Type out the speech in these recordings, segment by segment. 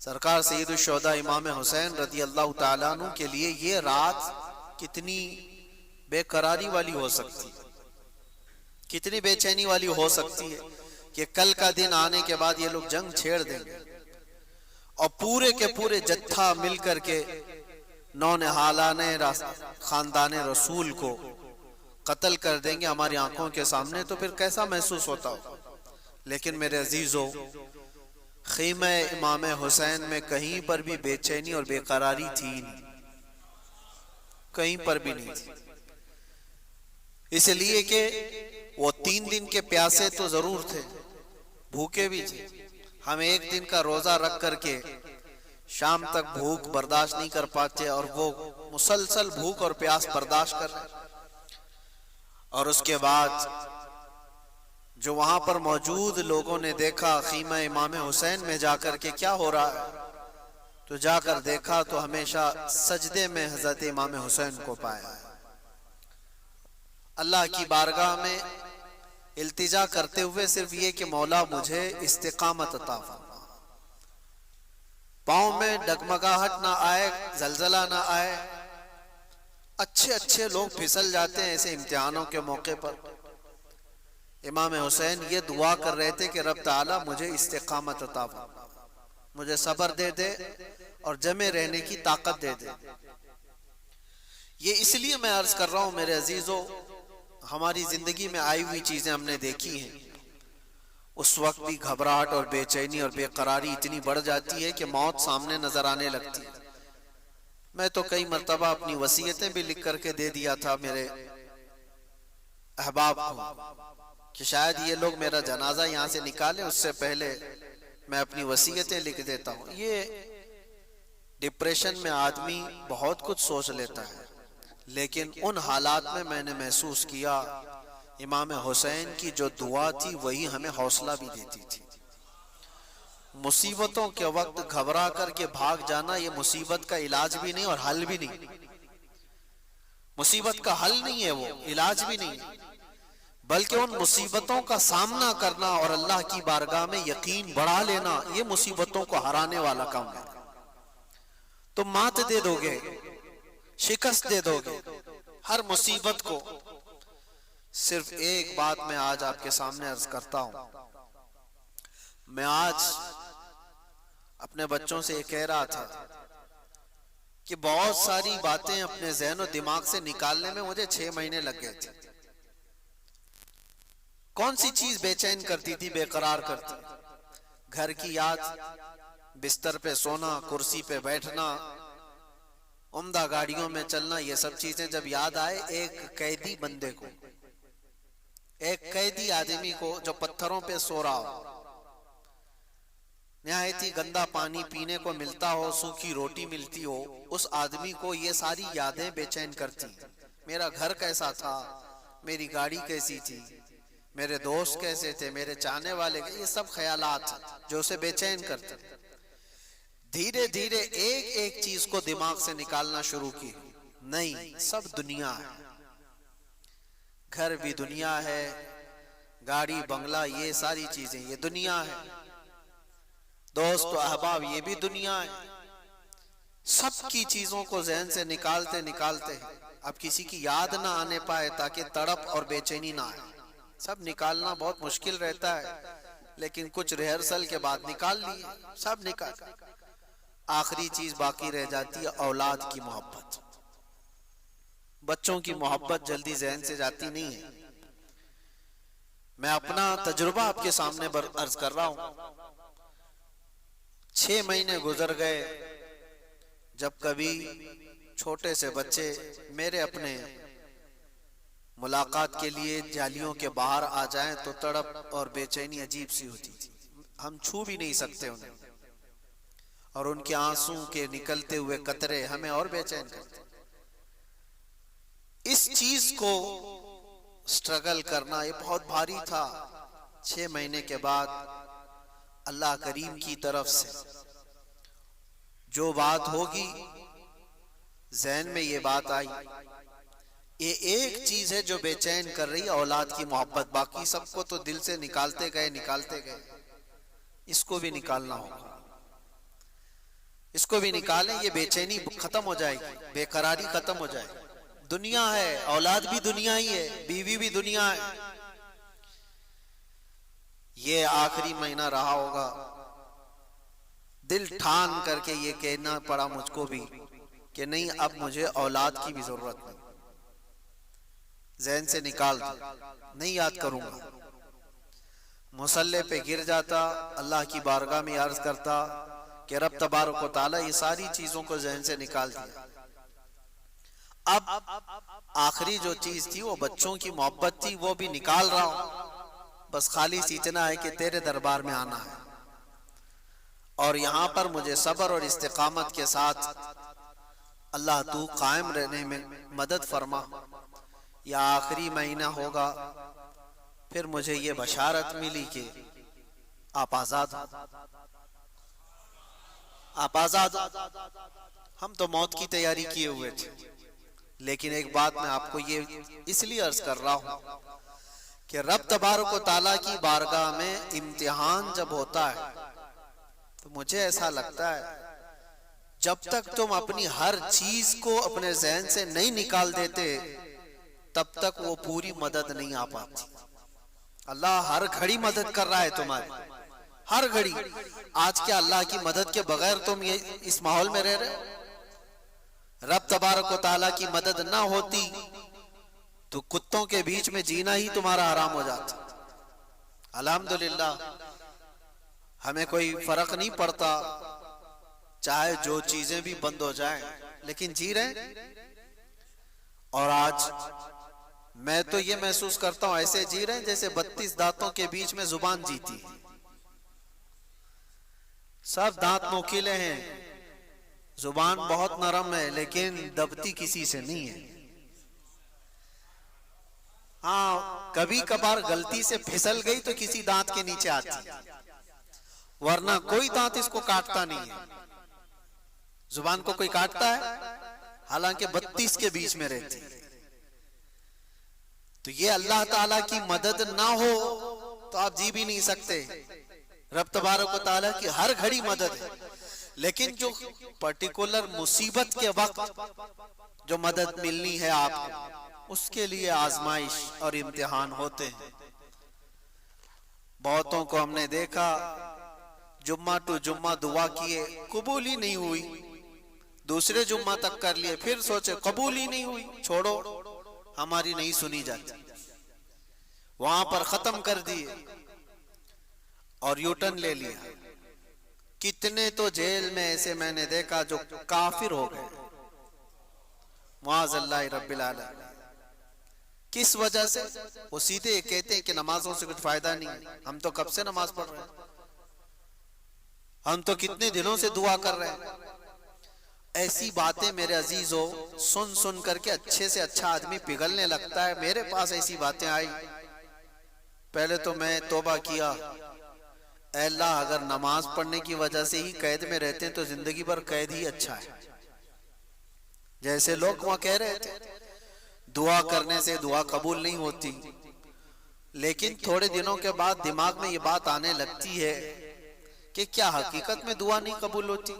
सरकार सैयदुल शुहदा इमाम हुसैन रज़ी अल्लाह ताला अन्हु के लिए ये रात कितनी बेकरारी वाली हो सकती है, कितनी बेचैनी वाली हो सकती है कि कल का दिन आने के बाद ये लोग जंग छेड़ देंगे और पूरे के पूरे जत्था मिल करके नौनिहालाने खानदान रसूल को कत्ल कर देंगे हमारी आंखों के सामने, तो फिर कैसा महसूस होता हो। लेकिन मेरे अजीजों, खीमा इमाम हुसैन में कहीं पर भी बेचैनी और बेकरारी थी नहीं, कहीं पर भी नहीं थी। इसलिए कि वो 3 दिन के प्यासे तो जरूर थे, भूखे भी थे। हम 1 दिन का रोजा रख करके शाम तक भूख बर्दाश्त नहीं कर पाते और वो मुसलसल भूख और प्यास बर्दाश्त कर रहे। और उसके बाद जो वहां पर मौजूद लोगों ने देखा खीमा इमाम हुसैन में जाकर के क्या हो रहा है, तो जाकर देखा तो हमेशा सजदे में हजरत इमाम हुसैन को पाया है। अल्लाह की बारगाह में इल्तिजा करते हुए सिर्फ ये कि मौला मुझे इस्तिकामत अता फरमा, पाँव में डगमगाहट ना आए, जलजला ना आए। अच्छे अच्छे लोग फिसल जाते हैं ऐसे इम्तिहानों के मौके पर। इमाम हुसैन ये दुआ कर रहे थे कि रब ताला मुझे इस्तिकामत अता फरमा, मुझे सब्र दे दे और जमे रहने की ताकत दे दे। ये इसलिए मैं अर्ज कर रहा हूं मेरे अजीजों, हमारी जिंदगी में आई हुई चीजें हमने देखी हैं, उस वक्त भी घबराहट और बेचैनी और बेकरारी इतनी बढ़ जाती है कि मौत सामने नजर आने लगती है। मैं तो कई मर्तबा अपनी वसीयतें भी लिख करके दे दिया था मेरे अहबाब को कि शायद ये लोग मेरा जनाजा यहाँ से निकालें, उससे पहले मैं अपनी वसीयतें लिख देता हूँ। ये डिप्रेशन में आदमी बहुत कुछ सोच लेता है, लेकिन उन हालात में मैंने महसूस किया इमाम हुसैन की जो दुआ थी वही हमें हौसला भी देती थी। मुसीबतों के वक्त घबरा करके भाग जाना ये मुसीबत का इलाज भी नहीं और हल भी नहीं। मुसीबत का हल नहीं है, वो इलाज भी नहीं, बल्कि उन मुसीबतों का सामना करना और अल्लाह की बारगाह में यकीन बढ़ा लेना, ये मुसीबतों को हराने वाला काम है। तुम मात दे दोगे, शिकस्त दे दोगे हर मुसीबत को। सिर्फ एक बात मैं आज आपके सामने अर्ज करता हूं। मैं आज अपने बच्चों से ये कह रहा था कि बहुत सारी बातें अपने ज़हन और दिमाग से निकालने में मुझे 6 महीने लग गए थे। कौन सी चीज बेचैन करती थी, बेकरार करती? घर की याद, बिस्तर पे सोना, कुर्सी पे बैठना, उम्दा गाड़ियों में चलना, ये सब चीजें जब याद आए एक कैदी बंदे को, एक कैदी आदमी को जो पत्थरों पे सो रहा हो, निहायत ही गंदा पानी पीने को मिलता हो, सूखी रोटी मिलती हो, उस आदमी को ये सारी यादें बेचैन करती। मेरा घर कैसा था, मेरी गाड़ी कैसी थी, मेरे दोस्त कैसे थे, मेरे चाहने वाले, ये सब ख्यालात जो उसे बेचैन करते। धीरे धीरे एक एक चीज को दिमाग से निकालना शुरू की। नहीं, सब दुनिया है, घर भी दुनिया है, गाड़ी बंगला ये सारी चीजें ये दुनिया है, दोस्त अहबाब ये भी दुनिया है। सब की चीजों को जहन से निकालते निकालते अब किसी की याद ना आने पाए ताकि तड़प और बेचैनी ना आए। सब निकालना बहुत मुश्किल रहता है, लेकिन कुछ रिहर्सल के बाद निकाल लिए, सब निकाल। आखिरी चीज बाकी रह जाती है औलाद की मोहब्बत। बच्चों की मोहब्बत जल्दी जहन से जाती नहीं है। मैं अपना तजुर्बा आपके सामने अर्ज कर रहा हूं। 6 महीने गुजर गए, जब कभी छोटे से बच्चे मेरे अपने मुलाकात के लिए जालियों के बाहर आ जाएं तो तड़प और बेचैनी अजीब सी होती थी। हम छू भी नहीं सकते उन्हें, और उनके आंसू के निकलते हुए कतरे हमें और बेचैन करते। इस चीज को स्ट्रगल करना ये बहुत भारी था। 6 महीने के बाद अल्लाह करीम की तरफ से जो बात होगी, ज़हन में ये बात आई, ये एक चीज है जो बेचैन कर रही है, औलाद की मोहब्बत। बाकी सबको तो दिल से निकालते गए, इसको भी निकालना होगा। इसको भी निकालें, ये बेचैनी खत्म हो जाएगी, बेकरारी खत्म हो जाएगी। दुनिया है, औलाद भी दुनिया ही है, बीवी भी दुनिया है। ये आखिरी महीना रहा होगा, दिल ठान करके ये कहना पड़ा मुझको भी कि नहीं, अब मुझे औलाद की भी जरूरत नहीं, ज़हन से निकाल दो, नहीं याद करूंगा। मुसल्ले पे गिर जाता, अल्लाह की बारगाह में अर्ज करता कि रब तबारक व तआला ये सारी चीजों को ज़हन से निकाल दिया। अब आखिरी जो चीज थी वो बच्चों की मोहब्बत थी, वो भी निकाल रहा हूं, बस खाली इतना है कि तेरे दरबार में आना है और यहां पर मुझे सब्र और इस्तिकामत के साथ अल्लाह तू कायम रहने में मदद फरमा। या आखिरी महीना होगा, फिर मुझे ये बशारत मिली कि आप आजाद हो, आप आजाद हो। हम तो मौत की तैयारी किए हुए थे, लेकिन एक बात मैं आपको ये इसलिए अर्ज कर रहा हूं कि रब तबारक व तआला की बारगाह में इम्तिहान जब होता है तो मुझे ऐसा लगता है जब तक तुम अपनी हर चीज को अपने ज़हन से नहीं निकाल देते तब तक वो पूरी मदद नहीं आ पाती। अल्लाह हर घड़ी मदद कर रहा है तुम्हारी, हर घड़ी। आज क्या अल्लाह की मदद के बगैर तुम ये इस माहौल में रह रहे हो? रब तबारक व तआला की मदद ना होती तो कुत्तों के बीच में जीना ही तुम्हारा हराम हो जाता। अल्हम्दुलिल्लाह हमें कोई फर्क नहीं पड़ता, चाहे जो चीजें भी बंद हो जाएं, लेकिन जी रहे। और आज मैं तो ये महसूस करता हूं ऐसे जी रहे हैं जैसे 32 दांतों के बीच में जुबान जीती है। सब दांत नोकीले हैं, जुबान बहुत नरम है, लेकिन दबती किसी से नहीं है। हाँ, कभी कभार गलती से फिसल गई तो किसी दांत के नीचे आती, वरना कोई दांत इसको काटता नहीं है। जुबान को कोई काटता है? हालांकि 32 के बीच में रहती है। तो ये अल्लाह ताला की मदद ना हो तो आप जी भी नहीं सकते। रब तबारक व तआला की हर घड़ी मदद है, लेकिन जो पर्टिकुलर मुसीबत के वक्त जो मदद मिलनी है आपको, उसके लिए आजमाइश और इम्तिहान होते हैं। बहुतों को हमने देखा जुम्मा टू जुम्मा दुआ किए, कबूल ही नहीं हुई। दूसरे जुम्मा तक कर लिए, फिर सोचे कबूल ही नहीं हुई, छोड़ो हमारी नहीं सुनी जाती, वहां पर खत्म कर दिए और यूटर्न ले लिया। कितने तो जेल में ऐसे मैंने देखा जो काफिर हो गए, मुआज़ल्लाह रब्बिल आलमीन। किस वजह से? वो सीधे कहते हैं कि नमाजों से कुछ फायदा नहीं। हम तो कब से नमाज पढ़ रहे हैं, हम तो कितने दिनों से दुआ कर रहे हैं। ऐसी बातें मेरे अजीजों सुन सुन करके अच्छे से अच्छा आदमी पिघलने लगता है। मेरे पास ऐसी बातें आई, पहले तो मैं तौबा किया, अल्लाह अगर नमाज पढ़ने की वजह से ही कैद में रहते हैं तो जिंदगी भर कैद ही अच्छा है। जैसे लोग वहां कह रहे थे दुआ करने से दुआ कबूल नहीं होती, लेकिन थोड़े दिनों के बाद दिमाग में ये बात आने लगती है कि क्या हकीकत में दुआ नहीं कबूल होती?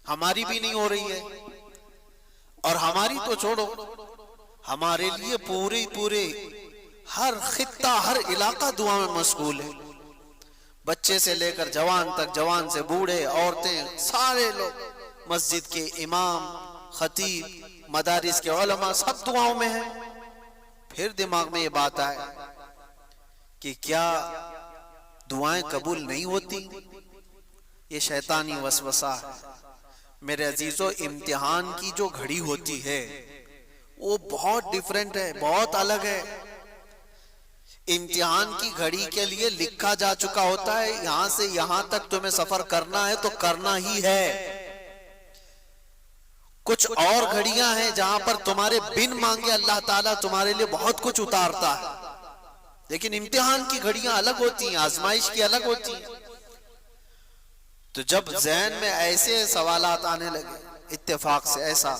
हमारी भी नहीं हो रही है, और हमारी तो छोड़ो, हमारे लिए पूरे पूरे हर खित्ता हर इलाका दुआ में मशगूल है। बच्चे से लेकर जवान तक, जवान से बूढ़े, औरतें, सारे लोग, मस्जिद के इमाम, खतीब, मदारिस के उलमा, सब दुआओं में है। फिर दिमाग में ये बात आए कि क्या दुआएं कबूल नहीं होती? ये शैतानी वसवसा है। मेरे अजीजों, इम्तिहान की जो घड़ी होती है वो बहुत डिफरेंट है, बहुत अलग है। इम्तिहान की घड़ी के लिए लिखा जा चुका होता है यहां से यहां तक तुम्हें सफर करना है तो करना ही है। कुछ और घड़ियां हैं जहां पर तुम्हारे बिन मांगे अल्लाह ताला तुम्हारे लिए बहुत कुछ उतारता है, लेकिन इम्तिहान की घड़ियां अलग होती हैं, आजमाइश की अलग होती हैं। तो जब ज़हन में ऐसे सवालात आने लगे, इत्तेफाक से ऐसा,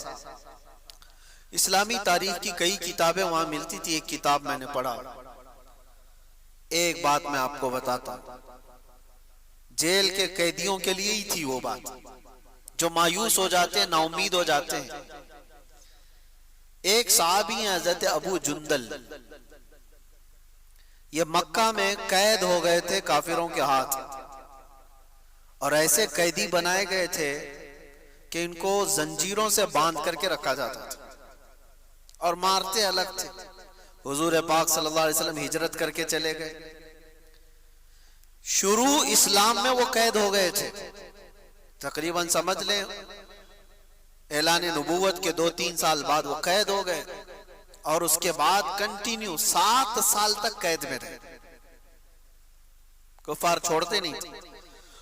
इस्लामी तारीख की कई किताबें वहां मिलती थी, एक किताब मैंने पढ़ा। एक बात मैं आपको बताता हूं, जेल के कैदियों के लिए ही थी वो बात। जो मायूस हो जाते हैं, नाउमीद हो जाते हैं। एक साहबी हैं हजरत अबू जुंदल, ये मक्का में कैद हो गए थे काफिरों के हाथ, और ऐसे कैदी बनाए गए थे कि इनको जंजीरों से बांध करके रखा जाता था और मारते अलग थे। हुजूर पाक सल्लल्लाहु अलैहि वसल्लम हिजरत करके चले गए। शुरू इस्लाम में वो कैद हो गए थे, तकरीबन समझ लें ऐलान नबूवत के 2-3 साल बाद वो कैद हो गए, और उसके बाद कंटिन्यू 7 साल तक कैद में रहे। कुफार छोड़ते नहीं थे।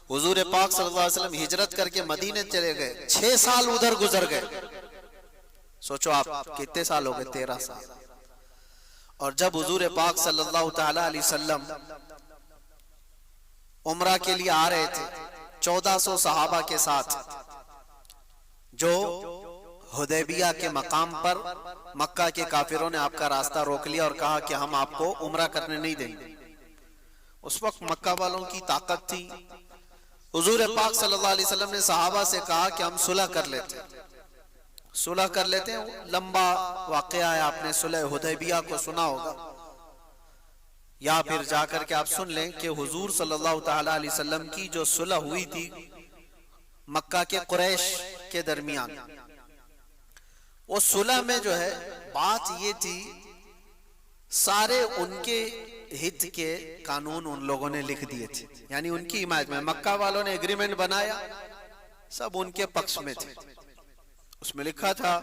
हुजूर पाक सल्लल्लाहु अलैहि वसल्लम हिजरत करके मदीने चले गए, 6 साल उधर गुजर गए। सोचो आप कितने साल हो गए, 13 साल। और जब हुजूर पाक सल्लल्लाहु ताला अलैहि वसल्लम उम्रा के लिए आ रहे थे 1400 सहाबा के साथ, जो हुदैबिया के मकाम पर मक्का के काफिरों ने आपका रास्ता रोक लिया और कहा कि हम आपको उम्रा करने नहीं देंगे। उस वक्त मक्का वालों की ताकत थी। हुजूर पाक सल्लल्लाहु अलैहि वसल्लम ने सहाबा से कहा कि हम सुलह कर लेते हैं। लंबा वाकया है, आपने सुलह हुदैबिया को सुना होगा, या फिर जाकर के आप सुन लें कि हुजूर सल्लल्लाहु ताला अलैहि वसल्लम की जो सुलह हुई थी मक्का के कुरैश के दरमियान, वो सुलह में जो है बात ये थी, सारे उनके हित के कानून उन लोगों ने लिख दिए थे, यानी उनकी हिमायत में। मक्का वालों ने एग्रीमेंट बनाया, सब उनके पक्ष में थे। उसमें लिखा था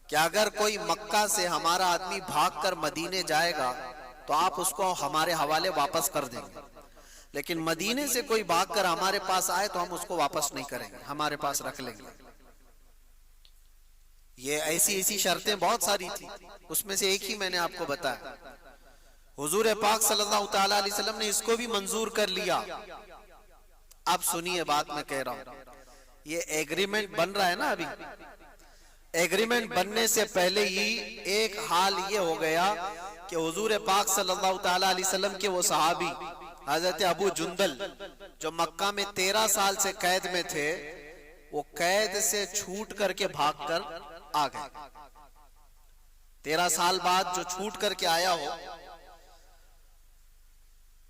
कि अगर कोई मक्का से हमारा आदमी भागकर मदीने जाएगा तो आप उसको हमारे हवाले वापस कर देंगे, लेकिन मदीने से कोई भागकर हमारे पास आए तो हम उसको वापस नहीं करेंगे, हमारे पास रख लेंगे। ये ऐसी शर्तें बहुत सारी थी, उसमें से एक ही मैंने आपको बताया। हुजूर पाक सल्लल्लाहु ताला अलैहि वसल्लम ने इसको भी मंजूर कर लिया। अब सुनिए बात मैं कह रहा हूं, ये एग्रीमेंट बन रहा है ना, अभी एग्रीमेंट बनने से पहले ही एक हाल ये हो गया कि हुजूर पाक सल्लल्लाहु ताला अलैहि वसल्लम के वो सहाबी हजरत अबू जुंदल, जो मक्का में 13 साल से कैद में थे, वो कैद से छूट करके भागकर आ गए। 13 साल बाद जो छूट करके आया हो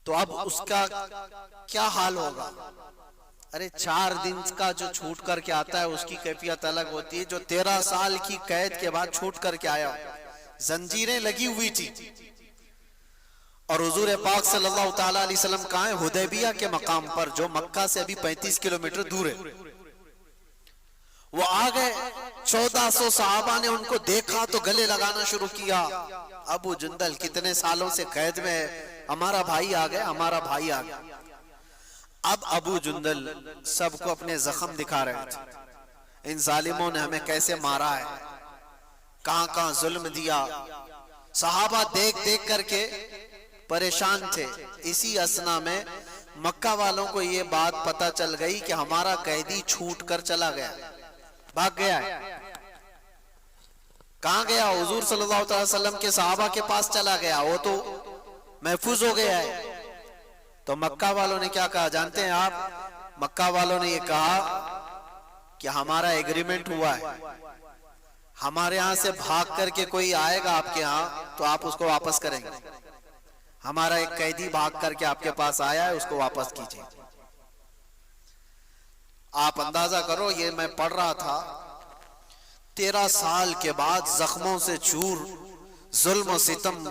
तो अब उसका क्या हाल होगा। अरे 4 दिन का जो छूट करके आता है उसकी कैफियत अलग होती है। जो 13 साल की कैद के बाद छूट करके आया, जंजीरें लगी हुई थी, और हुजूर पाक सल्लल्लाहु ताला अलैहि वसल्लम कहाँ है, हुदैबिया के मकाम पर, जो मक्का से अभी 35 किलोमीटर दूर है। वो आ गए, 1400 सहाबा ने उनको देखा तो गले लगाना शुरू किया। अबू जुंदल कितने सालों से कैद में है, हमारा भाई आ गया, हमारा भाई आ गया। अब अबू जुंदल सबको अपने जख्म दिखा रहे थे, इन जालिमों ने हमें कैसे मारा है, कहां कहां जुल्म दिया। सहाबा देख देख करके परेशान थे। इसी असना में मक्का वालों को ये बात पता चल गई कि हमारा कैदी छूट कर चला गया, भाग गया है। कहां गया? हुजूर सल्लल्लाहु अलैहि वसल्लम के सहाबा के पास चला गया, वो तो महफूज हो गया है। तो मक्का वालों ने क्या कहा जानते हैं आप? मक्का वालों ने ये कहा कि हमारा एग्रीमेंट हुआ है, हमारे यहां से भाग करके कोई आएगा आपके यहां तो आप उसको वापस करेंगे। हमारा एक कैदी भाग करके आपके पास आया है, उसको वापस कीजिए। आप अंदाजा करो, ये मैं पढ़ रहा था, 13 साल के बाद जख्मों से चूर, जुल्म और सितम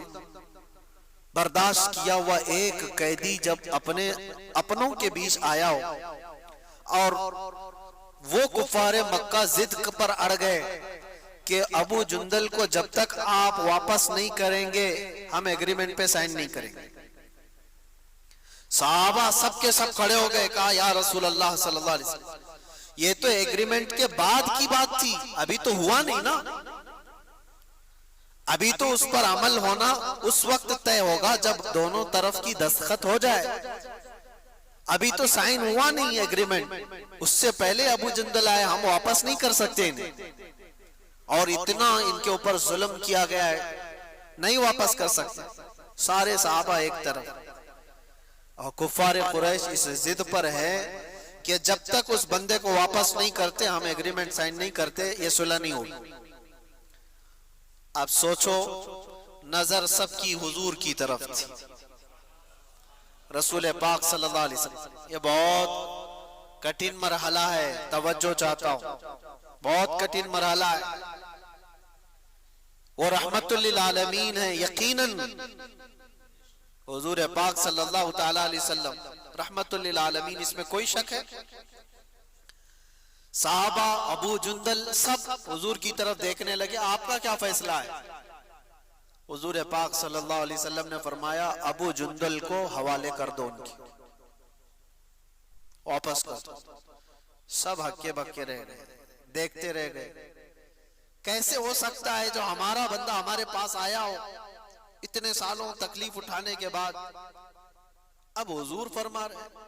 बर्दाश्त किया हुआ एक कैदी जब अपनों के बीच आया हो और वो कुफारे मक्का जिद पर अड़ गए कि अबू जुंदल को जब तक आप वापस नहीं करेंगे हम एग्रीमेंट पे साइन नहीं करेंगे। सहाबा सबके सब खड़े हो गए, कहा या रसूल अल्लाह सल्लल्लाहु अलैहि वसल्लम, ये तो एग्रीमेंट के बाद की बात थी, अभी तो हुआ नहीं ना, अभी तो उस पर अमल होना उस वक्त तय होगा जब दोनों तरफ की दस्तखत हो जाए, अभी तो साइन हुआ नहीं एग्रीमेंट। उससे पहले अबू जुंदल आए, हम वापस नहीं कर सकते इन्हें, और इतना इनके ऊपर जुल्म किया गया है, नहीं वापस कर सकते। सारे सहाबा एक तरफ और कुफारे कुरैश इस जिद पर है कि जब तक उस बंदे को वापस नहीं करते, हम एग्रीमेंट साइन नहीं करते, ये सुलह नहीं होगी। अब सोचो, नजर सबकी हुजूर की तरफ थी, रसूल पाक सल्लल्लाहु अलैहि वसल्लम। ये बहुत कठिन मरहला है, तवज्जो चाहता हूं, बहुत कठिन मरहला है। वो रहमतुल लिल आलमीन है, यकीनन हुजूर पाक सल्लल्लाहु ताला अलैहि वसल्लम रहमतुल लिल आलमीन, इसमें कोई शक है। साहबा, अबू जुंदल सब हुजूर की तरफ देखने लगे, आपका क्या फैसला है? हुजूर पाक सल्लल्लाहु अलैहि वसल्लम ने फरमाया, अबू जुंदल को हवाले कर दो, उनकी वापस कर दो। सब हक्के बक्के रह गए, देखते रह गए। कैसे हो सकता है जो हमारा बंदा हमारे पास आया हो इतने सालों तकलीफ उठाने के बाद, अब हुजूर फरमा रहे